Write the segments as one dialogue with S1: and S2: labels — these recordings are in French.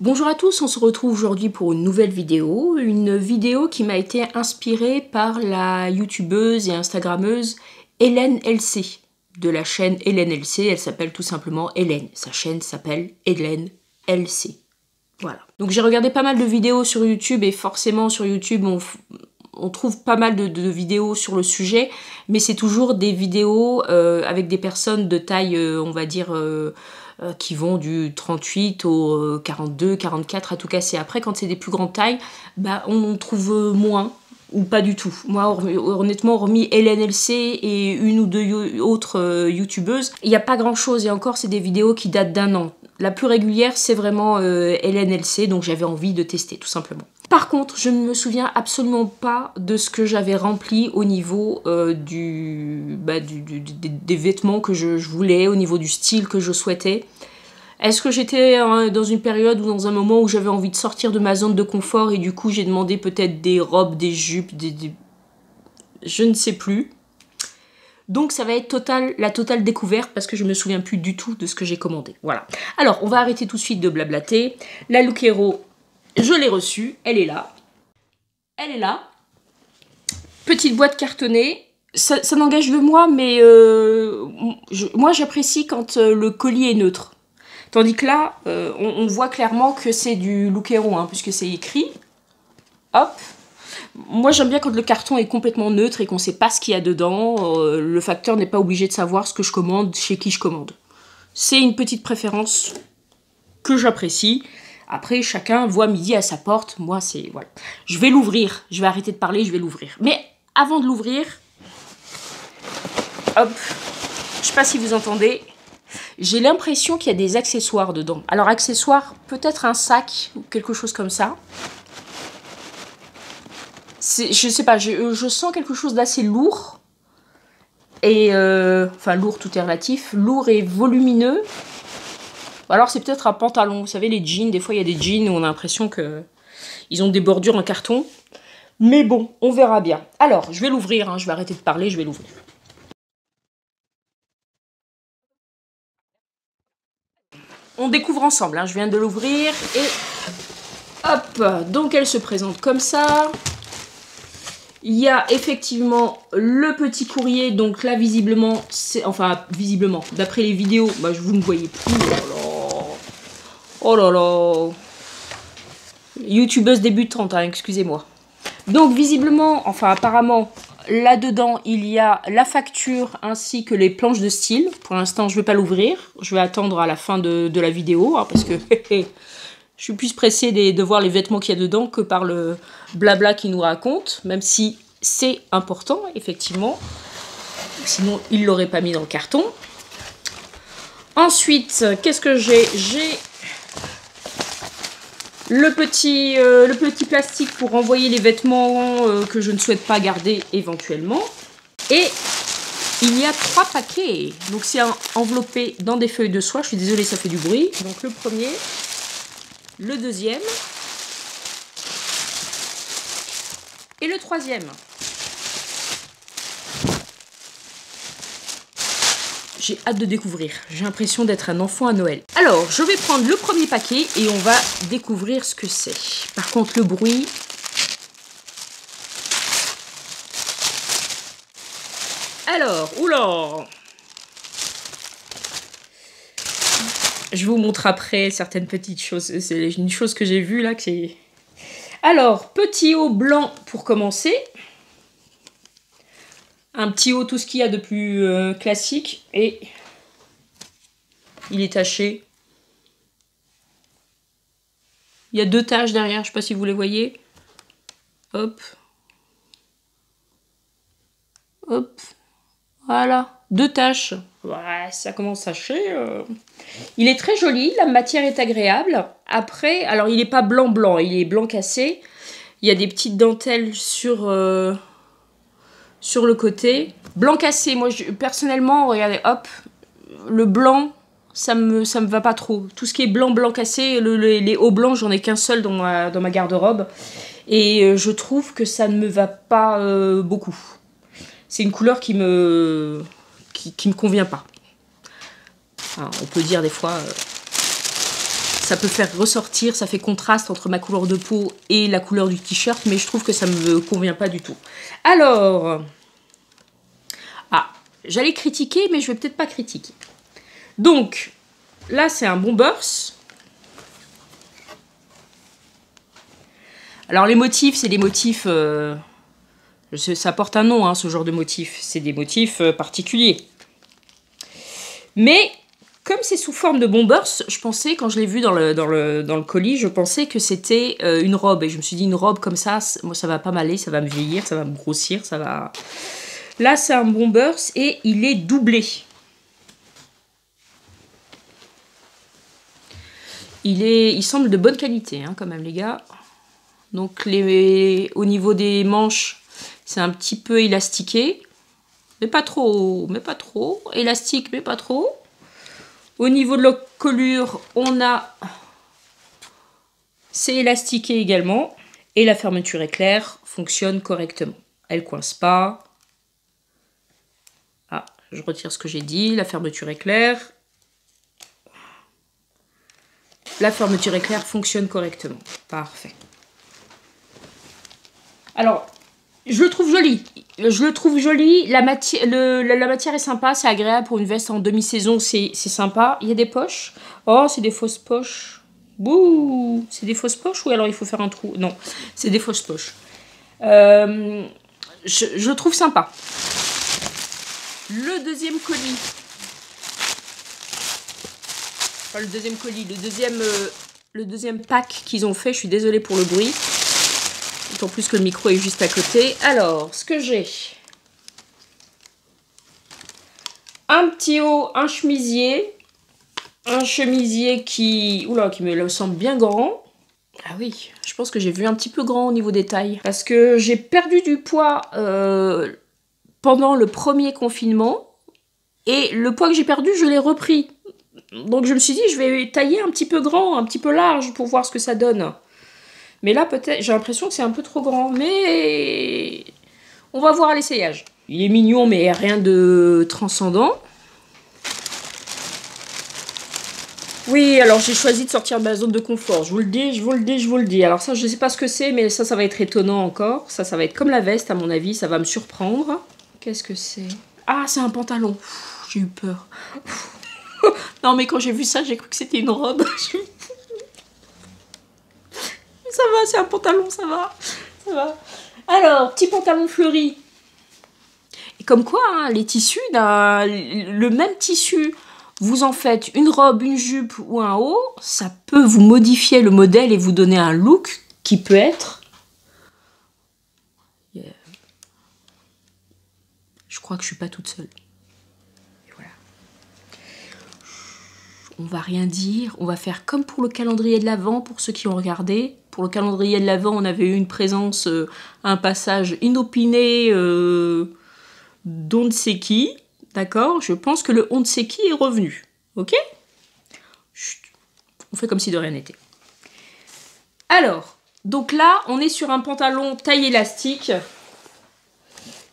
S1: Bonjour à tous, on se retrouve aujourd'hui pour une nouvelle vidéo qui m'a été inspirée par la youtubeuse et instagrammeuse Hélène LC, de la chaîne Hélène LC, elle s'appelle tout simplement Hélène, sa chaîne s'appelle Hélène LC. Voilà. Donc j'ai regardé pas mal de vidéos sur YouTube et forcément sur YouTube on trouve pas mal de vidéos sur le sujet, mais c'est toujours des vidéos avec des personnes de taille, on va dire, qui vont du 38 au 42, 44 à tout casser. Après, quand c'est des plus grandes tailles, bah, on trouve moins ou pas du tout. Moi, honnêtement, hormis Hélène LC et une ou deux autres youtubeuses, il n'y a pas grand-chose. Et encore, c'est des vidéos qui datent d'1 an. La plus régulière, c'est vraiment Hélène LC, donc j'avais envie de tester, tout simplement. Par contre, je ne me souviens absolument pas de ce que j'avais rempli au niveau des vêtements que je voulais, au niveau du style que je souhaitais. Est-ce que j'étais dans une période ou dans un moment où j'avais envie de sortir de ma zone de confort et du coup j'ai demandé peut-être des robes, des jupes, je ne sais plus. Donc ça va être la totale découverte parce que je me souviens plus du tout de ce que j'ai commandé. Voilà. Alors, on va arrêter tout de suite de blablater. La Look Hero, je l'ai reçue, elle est là. Elle est là. Petite boîte cartonnée. Ça n'engage que moi, mais moi j'apprécie quand le colis est neutre. Tandis que là, on voit clairement que c'est du Look Hero, hein, puisque c'est écrit. Hop. Moi j'aime bien quand le carton est complètement neutre et qu'on ne sait pas ce qu'il y a dedans. Le facteur n'est pas obligé de savoir ce que je commande, chez qui je commande. C'est une petite préférence que j'apprécie. Après, chacun voit midi à sa porte. Moi, c'est... Voilà. Je vais l'ouvrir. Je vais arrêter de parler, je vais l'ouvrir. Mais avant de l'ouvrir... Hop. Je sais pas si vous entendez. J'ai l'impression qu'il y a des accessoires dedans. Alors, accessoires, peut-être un sac ou quelque chose comme ça. Je sais pas, je sens quelque chose d'assez lourd. Et... enfin, lourd, tout est relatif. Lourd et volumineux. Alors c'est peut-être un pantalon, vous savez les jeans, des fois il y a des jeans où on a l'impression que ils ont des bordures en carton. Mais bon, on verra bien. Alors, je vais l'ouvrir, hein, je vais arrêter de parler, je vais l'ouvrir. On découvre ensemble, hein, je viens de l'ouvrir et hop, donc elle se présente comme ça. Il y a effectivement le petit courrier, donc là visiblement, enfin visiblement, d'après les vidéos, bah, vous ne voyez plus. Oh là là. Youtubeuse débutante, hein, excusez-moi. Donc visiblement, enfin apparemment, là-dedans, il y a la facture ainsi que les planches de style. Pour l'instant, je ne vais pas l'ouvrir. Je vais attendre à la fin de la vidéo, hein, parce que je suis plus pressée de voir les vêtements qu'il y a dedans que par le blabla qu'il nous raconte, même si c'est important, effectivement. Sinon, il ne l'aurait pas mis dans le carton. Ensuite, qu'est-ce que j'ai? J'ai le petit plastique pour renvoyer les vêtements que je ne souhaite pas garder éventuellement. Et il y a 3 paquets. Donc c'est enveloppé dans des feuilles de soie. Je suis désolée, ça fait du bruit. Donc le premier, le deuxième et le troisième. J'ai hâte de découvrir. J'ai l'impression d'être un enfant à Noël. Alors, je vais prendre le premier paquet et on va découvrir ce que c'est. Par contre, le bruit... Alors, oula! Je vous montre après certaines petites choses. C'est une chose que j'ai vue là. Alors, petit haut blanc pour commencer. Un petit haut, tout ce qu'il y a de plus classique. Et il est taché. Il y a 2 taches derrière, je ne sais pas si vous les voyez. Hop. Hop. Voilà. 2 taches. Ouais, ça commence à tacher. Il est très joli, la matière est agréable. Après, alors il n'est pas blanc-blanc, il est blanc cassé. Il y a des petites dentelles sur le côté. Blanc cassé, moi personnellement, regardez, hop, le blanc, ça me va pas trop. Tout ce qui est blanc cassé, les hauts blancs, j'en ai qu'un seul dans ma garde-robe. Et je trouve que ça ne me va pas beaucoup. C'est une couleur qui me convient pas. Enfin, on peut dire des fois, ça peut faire ressortir, ça fait contraste entre ma couleur de peau et la couleur du t-shirt, mais je trouve que ça me convient pas du tout. Alors, j'allais critiquer, mais je vais peut-être pas critiquer. Donc, là, c'est un Bombers. Alors, les motifs, c'est des motifs... ça porte un nom, hein, ce genre de motifs. C'est des motifs particuliers. Mais... comme c'est sous forme de Bombers, je pensais, quand je l'ai vu dans le colis, je pensais que c'était une robe. Et je me suis dit, une robe comme ça, moi, ça va pas m'aller, ça va me vieillir, ça va me grossir, ça va... Là, c'est un Bombers et il est doublé. Il semble de bonne qualité, hein, quand même, les gars. Donc, au niveau des manches, c'est un petit peu élastiqué. Mais pas trop, mais pas trop. Élastique, mais pas trop. Au niveau de la collure, c'est élastiqué également. Et la fermeture éclair fonctionne correctement. Elle coince pas. Ah, je retire ce que j'ai dit. La fermeture éclair. La fermeture éclair fonctionne correctement. Parfait. Alors, je le trouve joli. Je le trouve joli. La matière est sympa. C'est agréable pour une veste en demi-saison. C'est sympa. Il y a des poches. Oh, c'est des fausses poches. Bouh! C'est des fausses poches ou alors il faut faire un trou? Non, c'est des fausses poches. Je le trouve sympa. Le deuxième colis. Enfin, le deuxième colis. Le deuxième pack qu'ils ont fait. Je suis désolée pour le bruit. D'autant plus que le micro est juste à côté. Alors, ce que j'ai. Un petit haut, un chemisier. Un chemisier qui me semble bien grand. Ah oui, je pense que j'ai vu un petit peu grand au niveau des tailles. Parce que j'ai perdu du poids pendant le premier confinement. Et le poids que j'ai perdu, je l'ai repris. Donc je me suis dit, je vais tailler un petit peu grand, un petit peu large pour voir ce que ça donne. Mais là, peut-être, j'ai l'impression que c'est un peu trop grand. Mais on va voir à l'essayage. Il est mignon, mais rien de transcendant. Oui, alors j'ai choisi de sortir de ma zone de confort. Je vous le dis, je vous le dis, je vous le dis. Alors ça, je ne sais pas ce que c'est, mais ça va être étonnant encore. Ça va être comme la veste, à mon avis. Ça va me surprendre. Qu'est-ce que c'est? Ah, c'est un pantalon. J'ai eu peur. Non, mais quand j'ai vu ça, j'ai cru que c'était une robe. Ça va, c'est un pantalon, ça va. Ça va. Alors, petit pantalon fleuri. Et comme quoi, hein, les tissus, le même tissu, vous en faites une robe, une jupe ou un haut, ça peut vous modifier le modèle et vous donner un look qui peut être... Je crois que je suis pas toute seule. Et voilà. On va rien dire, on va faire comme pour le calendrier de l'Avent, pour ceux qui ont regardé. Pour le calendrier de l'Avent, on avait eu une présence, un passage inopiné d'on ne sait qui. D'accord? Je pense que le on ne sait qui est revenu. Ok? Chut. On fait comme si de rien n'était. Alors, donc là, on est sur un pantalon taille élastique.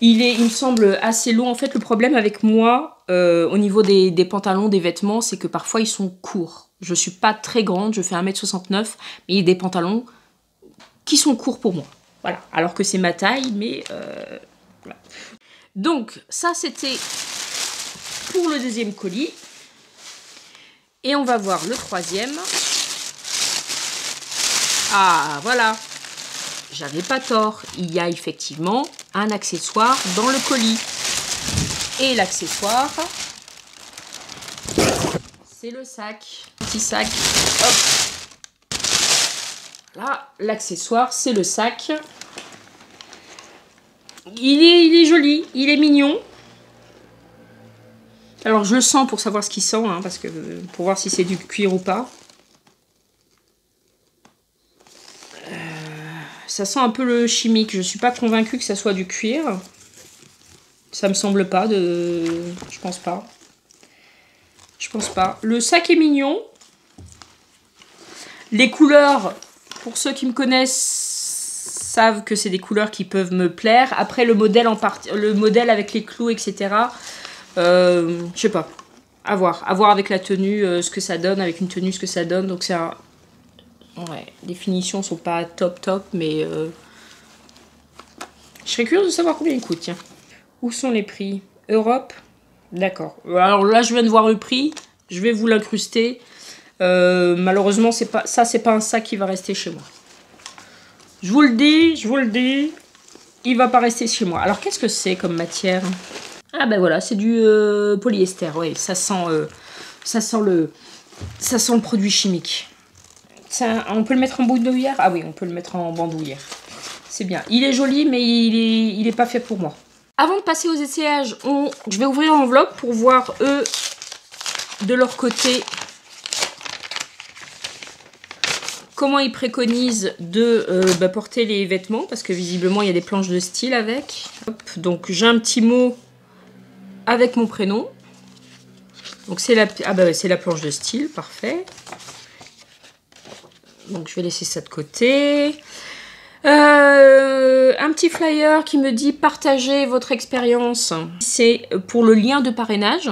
S1: Il me semble assez long. En fait, le problème avec moi, au niveau des pantalons, des vêtements, c'est que parfois, ils sont courts. Je suis pas très grande, je fais 1m69, mais il y a des pantalons qui sont courts pour moi. Voilà, alors que c'est ma taille, mais... voilà. Donc, ça, c'était pour le deuxième colis. Et on va voir le troisième. Ah, voilà. J'avais pas tort. Il y a effectivement un accessoire dans le colis. Et l'accessoire, c'est le sac. Petit sac. Hop. Là, l'accessoire, c'est le sac. Il est joli, il est mignon. Alors, je le sens pour savoir ce qu'il sent, hein, parce que pour voir si c'est du cuir ou pas. Ça sent un peu le chimique. Je suis pas convaincue que ça soit du cuir. Ça me semble pas. Je pense pas. Je pense pas. Le sac est mignon. Les couleurs, pour ceux qui me connaissent, savent que c'est des couleurs qui peuvent me plaire. Après, le modèle avec les clous, etc. Je sais pas. À voir avec la tenue ce que ça donne, avec une tenue ce que ça donne. Donc c'est un... Ouais, les finitions sont pas top, mais... Je serais curieuse de savoir combien il coûte, tiens. Où sont les prix? Europe? D'accord. Alors là, je viens de voir le prix. Je vais vous l'incruster. Malheureusement, c'est pas un sac qui va rester chez moi. Je vous le dis. Il va pas rester chez moi. Alors, qu'est-ce que c'est comme matière? Ah ben voilà, c'est du polyester. Oui, ça sent le produit chimique. Ça, on peut le mettre en bandoulière? Ah oui, on peut le mettre en bandoulière. C'est bien. Il est joli, mais il est pas fait pour moi. Avant de passer aux essayages, je vais ouvrir l'enveloppe pour voir, eux, de leur côté, comment ils préconisent de porter les vêtements, parce que visiblement, il y a des planches de style avec. Hop, donc, j'ai un petit mot avec mon prénom. Donc, c'est la planche de style, parfait. Donc, je vais laisser ça de côté. Un petit flyer qui me dit partagez votre expérience. C'est pour le lien de parrainage.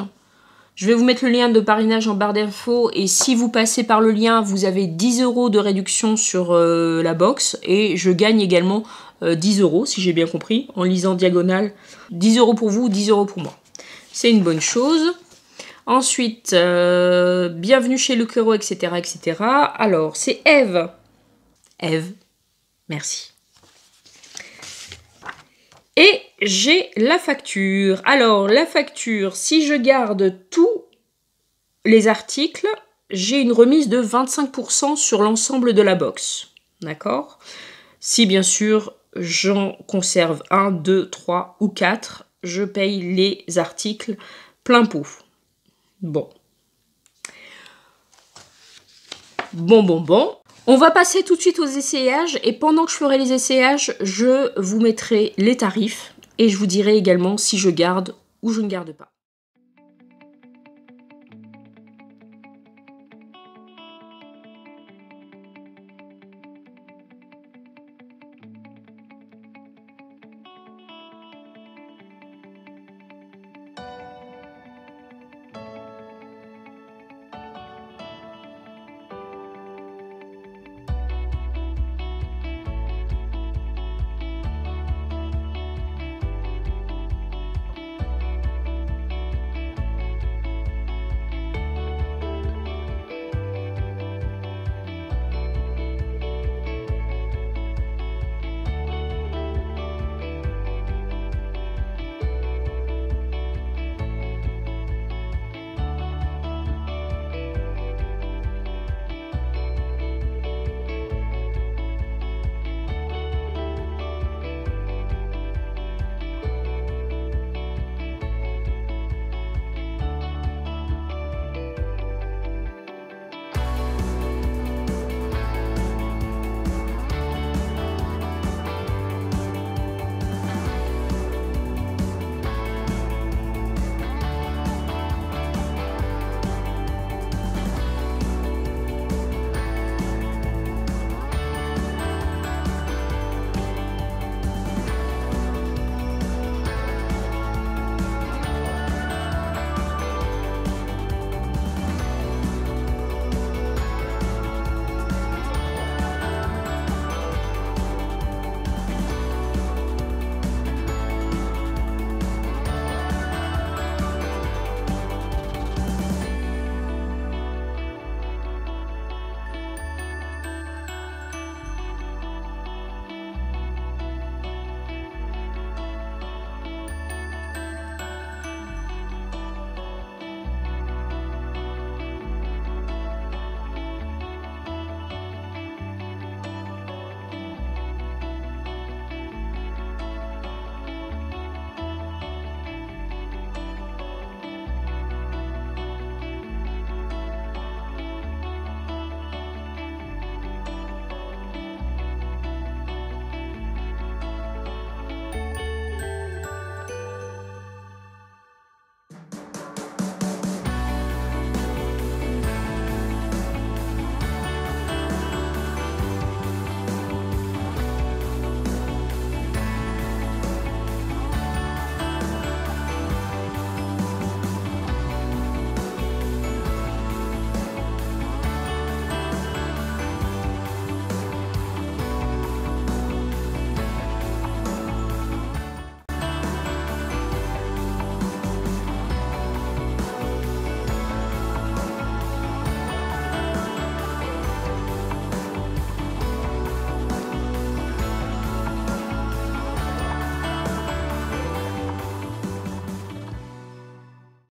S1: Je vais vous mettre le lien de parrainage en barre d'infos et si vous passez par le lien, vous avez 10 € de réduction sur la box et je gagne également 10 € si j'ai bien compris en lisant diagonale. 10 € pour vous, 10 € pour moi. C'est une bonne chose. Ensuite, bienvenue chez Lookero, etc., etc. Alors, c'est Eve. Eve. Merci. Et j'ai la facture. Alors, la facture, si je garde tous les articles, j'ai une remise de 25% sur l'ensemble de la box. D'accord? Si, bien sûr, j'en conserve 1, 2, 3 ou 4, je paye les articles plein pot. Bon. Bon. On va passer tout de suite aux essayages et pendant que je ferai les essayages, je vous mettrai les tarifs et je vous dirai également si je garde ou je ne garde pas.